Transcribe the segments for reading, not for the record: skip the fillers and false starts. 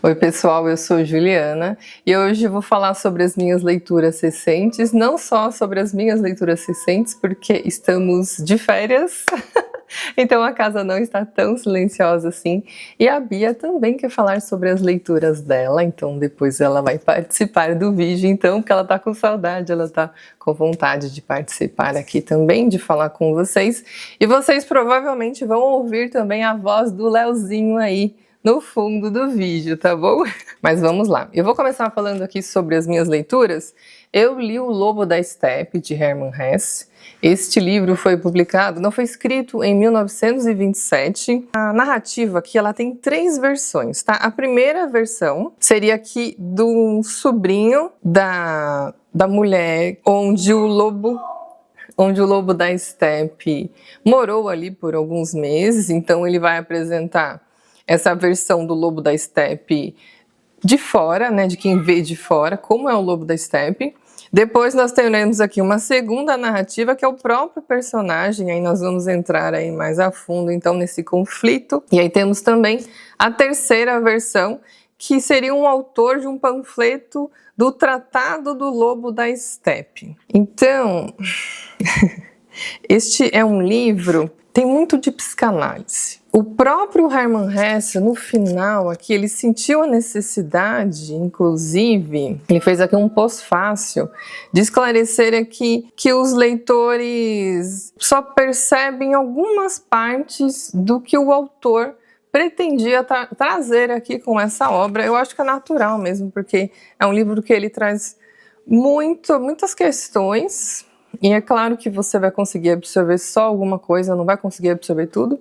Oi pessoal, eu sou Juliana e hoje eu vou falar sobre as minhas leituras recentes, não só sobre as minhas leituras recentes, porque estamos de férias, então a casa não está tão silenciosa assim, e a Bia também quer falar sobre as leituras dela, então depois ela vai participar do vídeo, então, porque ela tá com saudade, ela tá com vontade de participar aqui também, de falar com vocês, e vocês provavelmente vão ouvir também a voz do Leozinho aí, no fundo do vídeo, tá bom? Mas vamos lá. Eu vou começar falando aqui sobre as minhas leituras. Eu li O Lobo da Estepe, de Hermann Hesse. Este livro foi publicado, não foi escrito em 1927. A narrativa aqui, ela tem 3 versões, tá? A primeira versão seria aqui do sobrinho da mulher onde o lobo da Estepe morou ali por alguns meses. Então ele vai apresentar essa versão do Lobo da Estepe de fora, né, de quem vê de fora, como é o Lobo da Estepe. Depois nós teremos aqui uma segunda narrativa, que é o próprio personagem, aí nós vamos entrar aí mais a fundo, então, nesse conflito. E aí temos também a terceira versão, que seria um autor de um panfleto do Tratado do Lobo da Estepe. Então, este é um livro, tem muito de psicanálise. O próprio Hermann Hesse, no final aqui, ele sentiu a necessidade, inclusive, ele fez aqui um pós-fácil, de esclarecer aqui que os leitores só percebem algumas partes do que o autor pretendia trazer aqui com essa obra. Eu acho que é natural mesmo, porque é um livro que ele traz muitas questões, e é claro que você vai conseguir absorver só alguma coisa, não vai conseguir absorver tudo.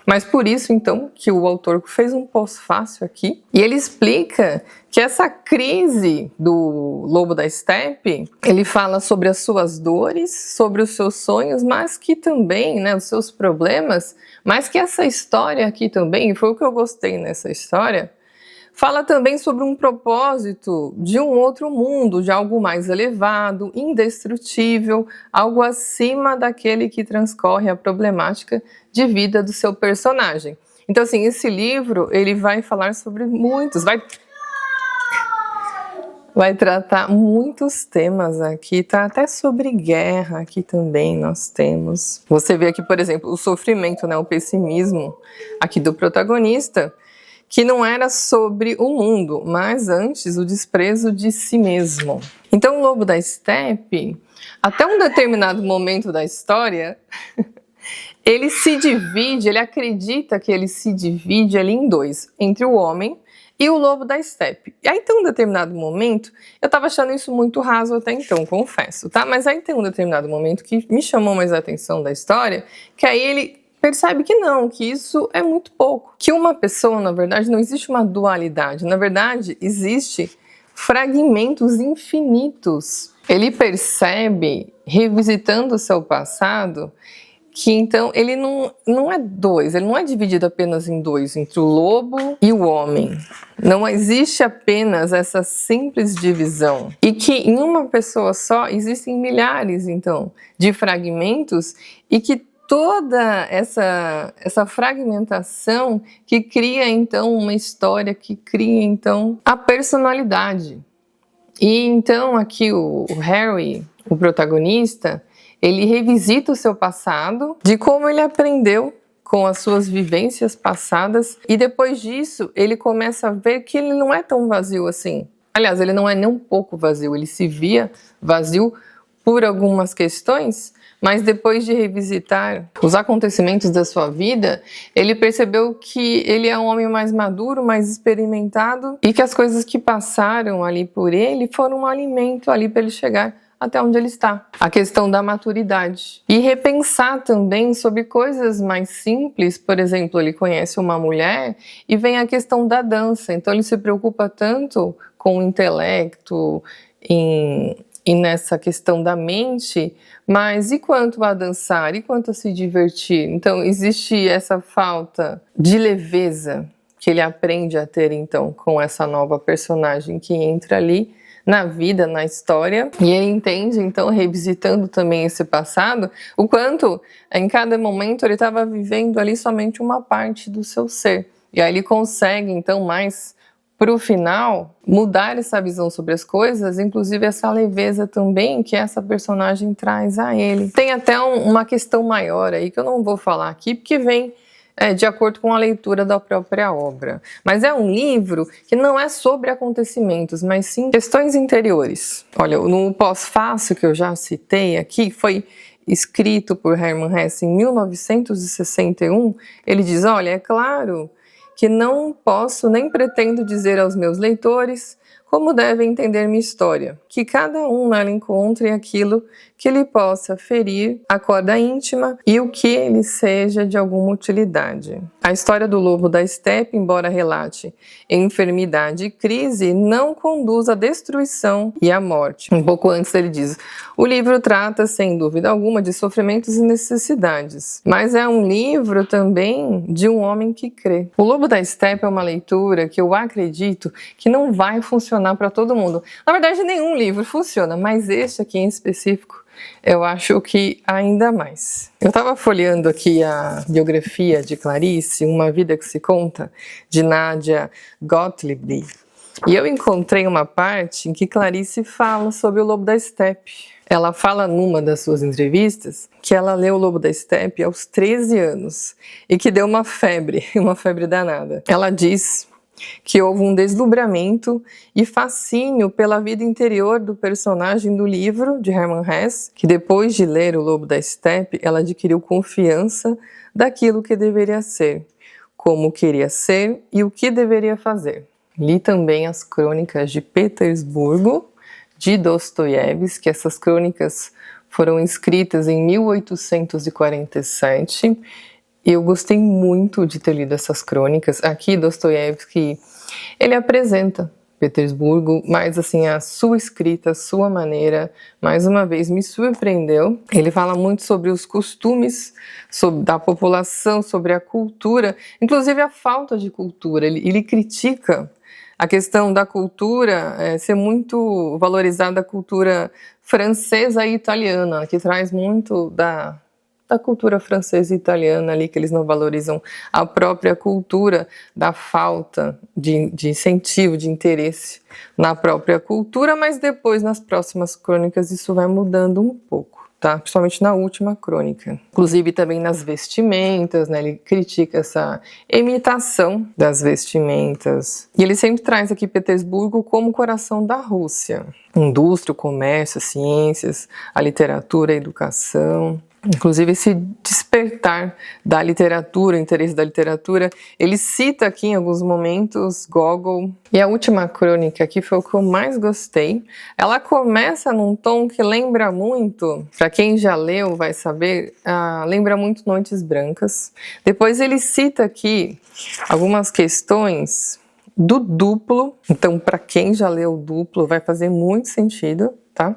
Mas por isso, então, que o autor fez um pós-fácil aqui, e ele explica que essa crise do Lobo da Estepe, ele fala sobre as suas dores, sobre os seus sonhos, mas que também, né, os seus problemas, mas que essa história aqui também, e foi o que eu gostei nessa história, fala também sobre um propósito de um outro mundo, de algo mais elevado, indestrutível, algo acima daquele que transcorre a problemática de vida do seu personagem. Então, assim, esse livro, ele vai falar sobre muitos, vai tratar muitos temas aqui, tá? Até sobre guerra aqui também nós temos. Você vê aqui, por exemplo, o sofrimento, né? O pessimismo aqui do protagonista, que não era sobre o mundo, mas antes o desprezo de si mesmo. Então o Lobo da Estepe, até um determinado momento da história, ele se divide, ele acredita que ele se divide ali em 2, entre o homem e o Lobo da Estepe. E aí tem um determinado momento, eu tava achando isso muito raso até então, confesso, tá? Mas aí tem um determinado momento que me chamou mais a atenção da história, que aí ele percebe que não, que isso é muito pouco. Que uma pessoa, na verdade, não existe uma dualidade. Na verdade, existe fragmentos infinitos. Ele percebe, revisitando o seu passado, que então ele não é 2, ele não é dividido apenas em 2, entre o lobo e o homem. Não existe apenas essa simples divisão. E que em uma pessoa só existem milhares, então, de fragmentos, e que toda essa fragmentação que cria então uma história, que cria então a personalidade. E então aqui o Harry, o protagonista, ele revisita o seu passado, de como ele aprendeu com as suas vivências passadas, e depois disso ele começa a ver que ele não é tão vazio assim. Aliás, ele não é nem um pouco vazio, ele se via vazio por algumas questões, mas depois de revisitar os acontecimentos da sua vida, ele percebeu que ele é um homem mais maduro, mais experimentado, e que as coisas que passaram ali por ele foram um alimento ali para ele chegar até onde ele está. A questão da maturidade. E repensar também sobre coisas mais simples. Por exemplo, ele conhece uma mulher e vem a questão da dança. Então ele se preocupa tanto com o intelecto, e nessa questão da mente, mas e quanto a dançar, e quanto a se divertir? Então existe essa falta de leveza que ele aprende a ter então com essa nova personagem que entra ali na vida, na história, e ele entende então, revisitando também esse passado, o quanto em cada momento ele estava vivendo ali somente uma parte do seu ser, e aí ele consegue então mais para o final mudar essa visão sobre as coisas, inclusive essa leveza também que essa personagem traz a ele. Tem até uma questão maior aí que eu não vou falar aqui, porque vem de acordo com a leitura da própria obra. Mas é um livro que não é sobre acontecimentos, mas sim questões interiores. Olha, no pós-fácil que eu já citei aqui, foi escrito por Hermann Hesse em 1961, ele diz, olha, é claro que não posso nem pretendo dizer aos meus leitores como devem entender minha história, que cada um nela encontre aquilo que lhe possa ferir a corda íntima e o que lhe seja de alguma utilidade. A história do lobo da estepe, embora relate enfermidade e crise, não conduz à destruição e à morte. Um pouco antes ele diz, o livro trata, sem dúvida alguma, de sofrimentos e necessidades, mas é um livro também de um homem que crê. O Lobo da Estepe é uma leitura que eu acredito que não vai funcionar para todo mundo. Na verdade, nenhum livro funciona, mas este aqui em específico, eu acho que ainda mais. Eu estava folheando aqui a biografia de Clarice, Uma Vida que se Conta, de Nadia Gottlieb, e eu encontrei uma parte em que Clarice fala sobre o Lobo da Estepe. Ela fala numa das suas entrevistas que ela leu o Lobo da Estepe aos 13 anos e que deu uma febre danada. Ela diz que houve um desdobramento e fascínio pela vida interior do personagem do livro de Hermann Hesse, que depois de ler O Lobo da Estepe, ela adquiriu confiança daquilo que deveria ser, como queria ser e o que deveria fazer. Li também as crônicas de Petersburgo, de Dostoiévski, essas crônicas foram escritas em 1847, e eu gostei muito de ter lido essas crônicas. Aqui Dostoiévski, ele apresenta Petersburgo, mas assim, a sua escrita, a sua maneira, mais uma vez me surpreendeu. Ele fala muito sobre os costumes da população, sobre a cultura, inclusive a falta de cultura. Ele critica a questão da cultura ser muito valorizada, a cultura francesa e italiana, que traz muito da cultura francesa e italiana ali, que eles não valorizam a própria cultura, da falta de incentivo, de interesse na própria cultura, mas depois nas próximas crônicas isso vai mudando um pouco, tá? Principalmente na última crônica. Inclusive também nas vestimentas, né? Ele critica essa imitação das vestimentas. E ele sempre traz aqui Petersburgo como o coração da Rússia. Indústria, o comércio, as ciências, a literatura, a educação. Inclusive esse despertar da literatura, o interesse da literatura, ele cita aqui em alguns momentos Gogol. E a última crônica aqui foi o que eu mais gostei. Ela começa num tom que lembra muito, para quem já leu vai saber, lembra muito Noites Brancas. Depois ele cita aqui algumas questões do duplo, então para quem já leu o duplo vai fazer muito sentido. Tá?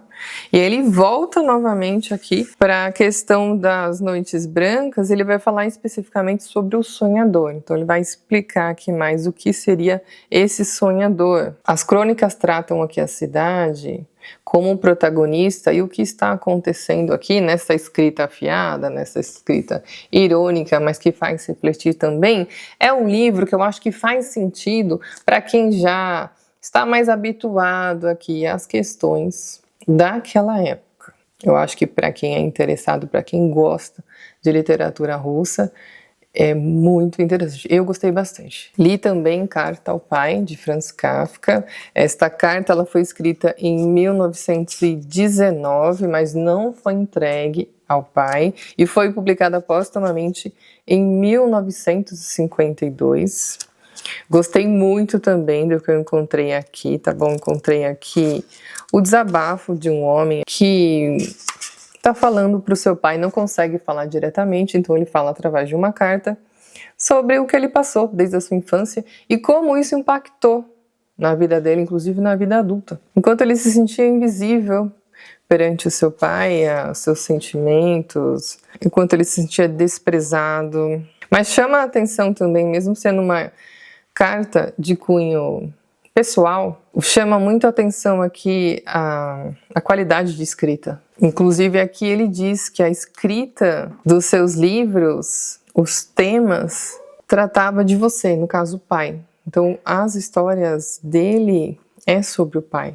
E ele volta novamente aqui para a questão das Noites Brancas, ele vai falar especificamente sobre o sonhador, então ele vai explicar aqui mais o que seria esse sonhador. As crônicas tratam aqui a cidade como protagonista e o que está acontecendo aqui nessa escrita afiada, nessa escrita irônica, mas que faz refletir também, é um livro que eu acho que faz sentido para quem já está mais habituado aqui às questões daquela época. Eu acho que para quem é interessado, para quem gosta de literatura russa, é muito interessante. Eu gostei bastante. Li também Carta ao Pai, de Franz Kafka. Esta carta ela foi escrita em 1919, mas não foi entregue ao pai e foi publicada póstumamente em 1952. Gostei muito também do que eu encontrei aqui, tá bom? Encontrei aqui o desabafo de um homem que está falando para o seu pai, não consegue falar diretamente, então ele fala através de uma carta sobre o que ele passou desde a sua infância e como isso impactou na vida dele, inclusive na vida adulta. Enquanto ele se sentia invisível perante o seu pai, os seus sentimentos, enquanto ele se sentia desprezado. Mas chama a atenção também, mesmo sendo uma carta de cunho pessoal, chama muito a atenção aqui a qualidade de escrita. Inclusive aqui ele diz que a escrita dos seus livros, os temas, tratava de você, no caso o pai. Então, as histórias dele é sobre o pai.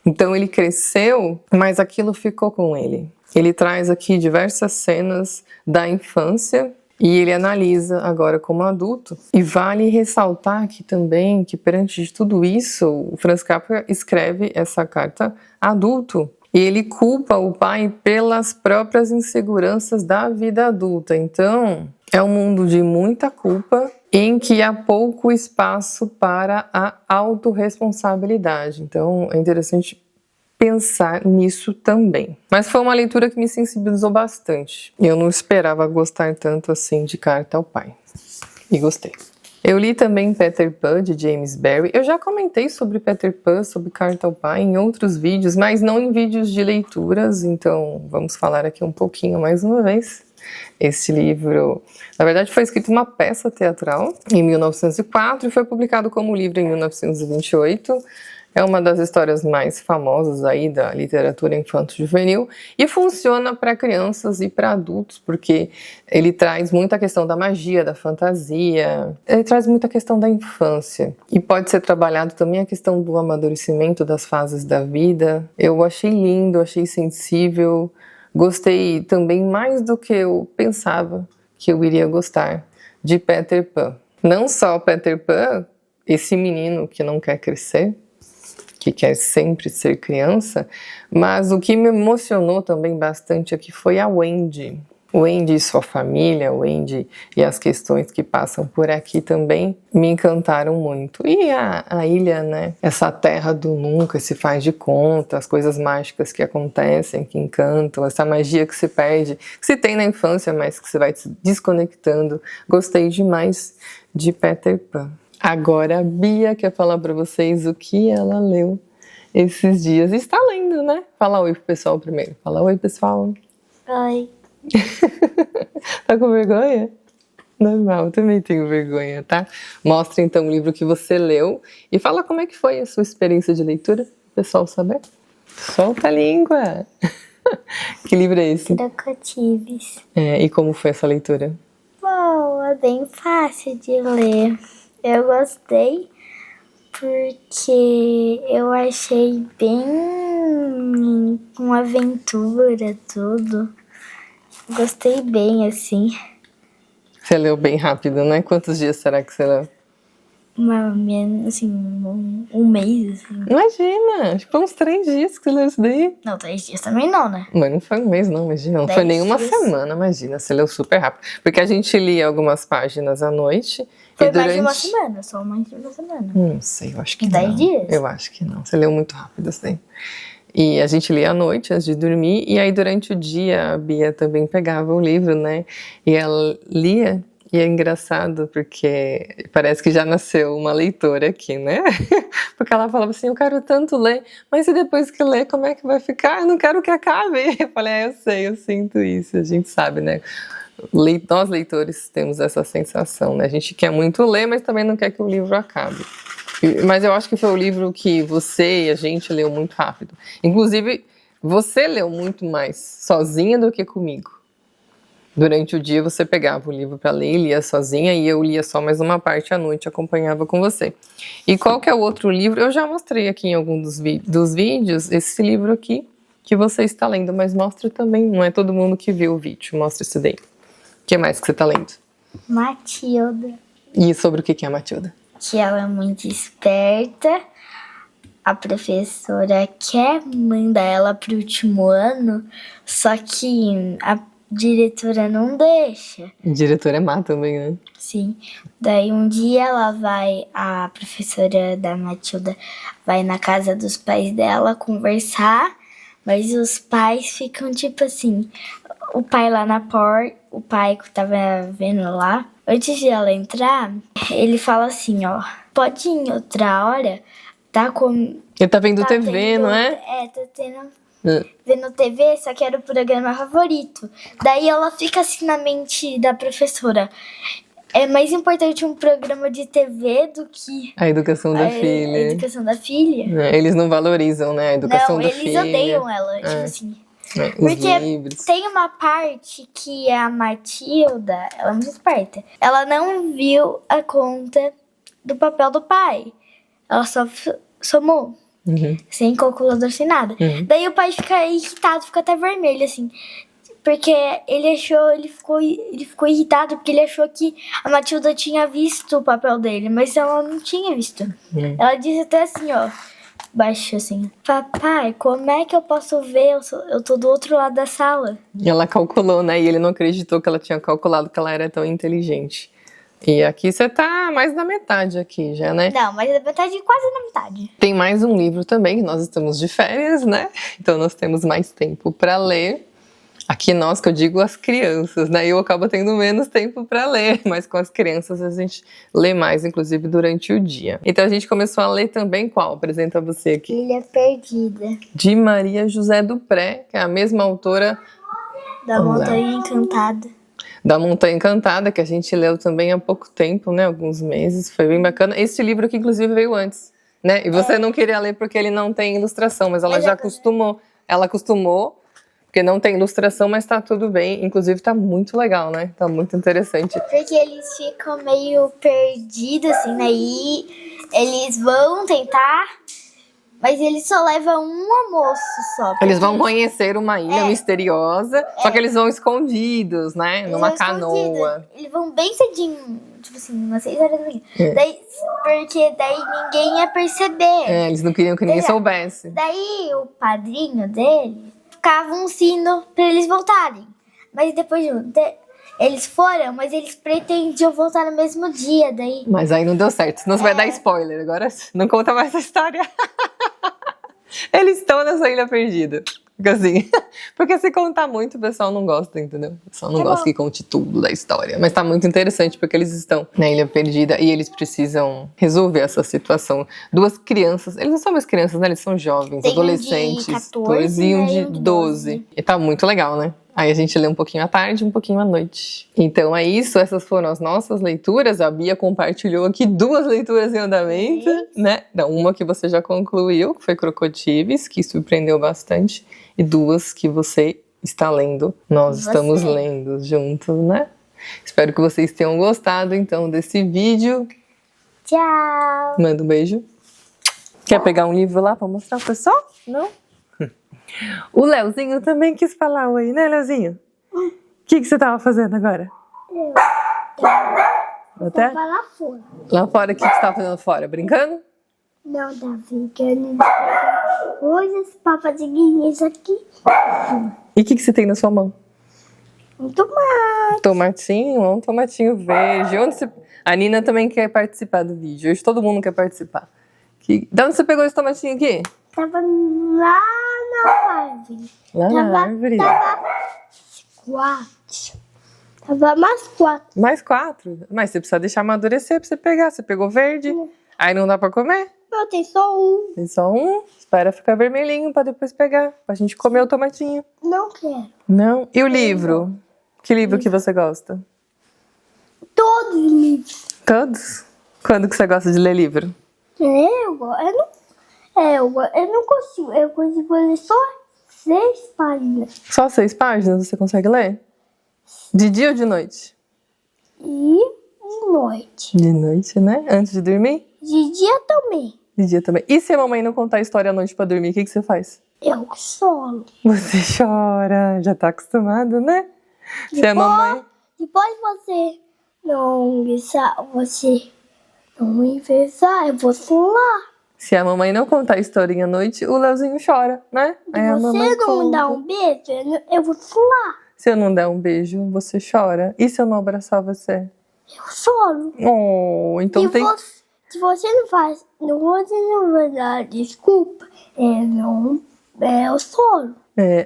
Então, ele cresceu, mas aquilo ficou com ele. Ele traz aqui diversas cenas da infância e ele analisa agora como adulto. E vale ressaltar aqui também que, perante de tudo isso, o Franz Kafka escreve essa carta adulto. E ele culpa o pai pelas próprias inseguranças da vida adulta. Então, é um mundo de muita culpa, em que há pouco espaço para a autorresponsabilidade. Então, é interessante pensar nisso também. Mas foi uma leitura que me sensibilizou bastante. Eu não esperava gostar tanto assim de Carta ao Pai. E gostei. Eu li também Peter Pan, de James Barrie. Eu já comentei sobre Peter Pan, sobre Carta ao Pai em outros vídeos, mas não em vídeos de leituras, então vamos falar aqui um pouquinho mais uma vez. Esse livro, na verdade, foi escrito uma peça teatral em 1904 e foi publicado como livro em 1928. É uma das histórias mais famosas aí da literatura infanto-juvenil e funciona para crianças e para adultos, porque ele traz muita questão da magia, da fantasia, ele traz muita questão da infância. E pode ser trabalhado também a questão do amadurecimento das fases da vida. Eu achei lindo, achei sensível, gostei também mais do que eu pensava que eu iria gostar de Peter Pan. Não só Peter Pan, esse menino que não quer crescer, que quer sempre ser criança, mas o que me emocionou também bastante aqui foi a Wendy. Wendy e sua família, Wendy e as questões que passam por aqui também me encantaram muito. E a ilha, né? Essa terra do nunca, se faz de conta, as coisas mágicas que acontecem, que encantam, essa magia que se perde, que se tem na infância, mas que você vai se desconectando. Gostei demais de Peter Pan. Agora a Bia quer falar para vocês o que ela leu esses dias. E está lendo, né? Fala oi pro pessoal primeiro. Fala oi, pessoal. Oi. Tá com vergonha? Normal, eu também tenho vergonha, tá? Mostra então o livro que você leu e fala como é que foi a sua experiência de leitura, o pessoal saber. Solta a língua! Que livro é esse? Crocodilos. E como foi essa leitura? Bom, é bem fácil de ler. Eu gostei porque eu achei bem uma aventura, tudo. Gostei bem, assim. Você leu bem rápido, né? Quantos dias será que você leu? Mais ou menos, assim, um mês, assim. Imagina! Tipo, uns 3 dias que você leu isso daí. Não, 3 dias também não, né? Mas não foi um mês, não, imagina. Não 10 foi nem uma dias. semana, imagina. Você leu super rápido. Porque a gente lia algumas páginas à noite. Foi e durante... mais de uma semana, só mais de uma semana. Não sei, eu acho que 10 não. dias? Eu acho que não. Você leu muito rápido, assim. E a gente lia à noite, antes de dormir. E aí, durante o dia, a Bia também pegava o livro, né? E ela lia. E é engraçado porque parece que já nasceu uma leitora aqui, né? Porque ela falava assim, eu quero tanto ler, mas e depois que ler, como é que vai ficar? Eu não quero que acabe. Eu falei, eu sei, eu sinto isso, a gente sabe, né? Nós leitores temos essa sensação, né? A gente quer muito ler, mas também não quer que o livro acabe. Mas eu acho que foi o livro que você e a gente leu muito rápido. Inclusive, você leu muito mais sozinha do que comigo. Durante o dia você pegava o livro para ler e lia sozinha e eu lia só mais uma parte à noite, acompanhava com você. E qual que é o outro livro? Eu já mostrei aqui em algum dos vídeos esse livro aqui que você está lendo, mas mostra também, não é todo mundo que viu o vídeo, mostra esse daí. O que mais que você está lendo? Matilda. E sobre o que é a Matilda? Que ela é muito esperta. A professora quer mandar ela pro último ano, só que a diretora não deixa. A diretora é má também, né? Sim. Daí um dia a professora da Matilda vai na casa dos pais dela conversar, mas os pais ficam tipo assim, o pai lá na porta, o pai que tava vendo lá, antes de ela entrar, ele fala assim, ó, pode ir em outra hora, tá com... Ele tá vendo TV, não é? Tá vendo TV, só que era o programa favorito. Daí ela fica assim na mente da professora. É mais importante um programa de TV do que a educação da filha. A educação da filha. Eles não valorizam, né, a educação da filha. Não, eles odeiam ela, tipo assim. Porque livros. Tem uma parte que a Matilda, ela é muito esperta. Ela não viu a conta do papel do pai. Ela só somou. Sem calculador, sem nada. Daí o pai fica irritado, fica até vermelho, assim. Porque ele ficou irritado porque ele achou que a Matilda tinha visto o papel dele, mas ela não tinha visto. Ela disse até assim, ó, baixo assim: papai, como é que eu posso ver? Eu tô do outro lado da sala. E ela calculou, né? E ele não acreditou que ela tinha calculado que ela era tão inteligente. E aqui você tá mais na metade aqui já, né? Não, mas na metade, quase na metade. Tem mais um livro também, nós estamos de férias, né? Então nós temos mais tempo para ler. Aqui nós, que eu digo as crianças, né? Eu acabo tendo menos tempo para ler, mas com as crianças a gente lê mais, inclusive durante o dia. Então a gente começou a ler também qual? Apresenta você aqui. Ilha Perdida. De Maria José Dupré, que é a mesma autora Da Montanha Encantada. Da Montanha Encantada, que a gente leu também há pouco tempo, né? Alguns meses, foi bem bacana. Esse livro aqui, inclusive, veio antes, né? E você não queria ler porque ele não tem ilustração, mas ela já acostumou. Ela acostumou, porque não tem ilustração, mas tá tudo bem. Inclusive, tá muito legal, né? Tá muito interessante. Porque eles ficam meio perdidos, assim, né? E eles vão tentar... Mas eles só levam um almoço só. Eles vão conhecer uma ilha misteriosa, só que eles vão escondidos, né? Eles numa vão canoa. escondidos. Eles vão bem cedinho, tipo assim, umas 6 horas da manhã. Porque daí ninguém ia perceber. Eles não queriam que ninguém soubesse. Daí o padrinho dele ficava um sino pra eles voltarem. Mas depois eles foram, mas eles pretendiam voltar no mesmo dia. Daí... Mas aí não deu certo, senão você vai dar spoiler. Agora não conta mais essa história. Eles estão nessa ilha perdida. Fica assim. Porque se contar muito, o pessoal não gosta, entendeu? O pessoal não gosta que conte tudo da história. Mas tá muito interessante, porque eles estão na ilha perdida e eles precisam resolver essa situação. Duas crianças, eles não são mais crianças, né? Eles são jovens, tem adolescentes. Um de 14 e um de 12. E tá muito legal, né? Aí a gente lê um pouquinho à tarde, um pouquinho à noite. Então é isso, essas foram as nossas leituras. A Bia compartilhou aqui 2 leituras em andamento, né? Não, uma que você já concluiu, que foi Crocotives, que surpreendeu bastante. E 2 que você está lendo. Nós estamos lendo juntos, né? Espero que vocês tenham gostado, então, desse vídeo. Tchau! Manda um beijo. Quer pegar um livro lá para mostrar pro pessoal? Não? O Leozinho também quis falar oi, né, Leozinho? O que você tava fazendo agora? Até? Tava lá fora. Lá fora, o que você tava fazendo fora? Brincando? Não, tava brincando. Coisas pra fazer isso aqui. E o que você tem na sua mão? Um tomate. Tomatinho, um tomatinho verde. A Nina também quer participar do vídeo. Hoje todo mundo quer participar. De onde você pegou esse tomatinho aqui? Tava lá na árvore. Lá na árvore? Tava 4. Tava mais 4. Mais 4? Mas você precisa deixar amadurecer pra você pegar. Você pegou verde, aí não dá pra comer? Não, tem só um. Tem só um? Espera ficar vermelhinho pra depois pegar. Pra gente comer o tomatinho. Não quero. Não? E o livro? Que livro que você gosta? Todos os livros. Todos? Quando que você gosta de ler livro? Eu não consigo. Eu consigo ler só 6 páginas. Só 6 páginas você consegue ler? De dia ou de noite? E de noite. De noite, né? Antes de dormir? De dia também. De dia também. E se a mamãe não contar a história à noite pra dormir, o que você faz? Eu choro. Você chora. Já tá acostumado, né? Se a mamãe... Depois você não me pensar, eu vou lá. Se a mamãe não contar a historinha à noite, o Leozinho chora, né? Se você não me dar um beijo, eu vou lá. Se eu não der um beijo, você chora. E se eu não abraçar você? Eu choro. Oh, então tem... Se você não faz, você não vai dar desculpa, eu choro.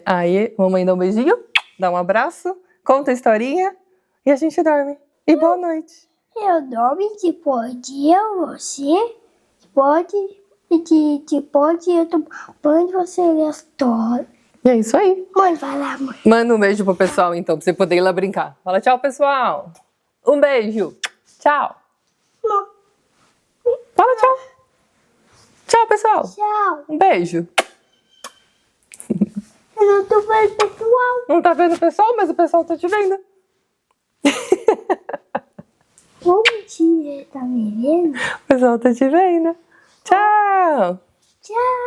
Aí, mamãe dá um beijinho, dá um abraço, conta a historinha e a gente dorme. E boa noite. Eu dormo e depois você pode eu tomar banho e você ler a história. E é isso aí. Mãe, vai lá, mãe. Manda um beijo pro pessoal, então, pra você poder ir lá brincar. Fala tchau, pessoal. Um beijo. Tchau. Não. Fala tchau. Tchau, pessoal. Tchau. Um beijo. Eu não tô vendo o pessoal. Não tá vendo o pessoal, mas o pessoal tá te vendo. Bom dia, tá me vendo? O pessoal tá te vendo. Tchau! Tchau!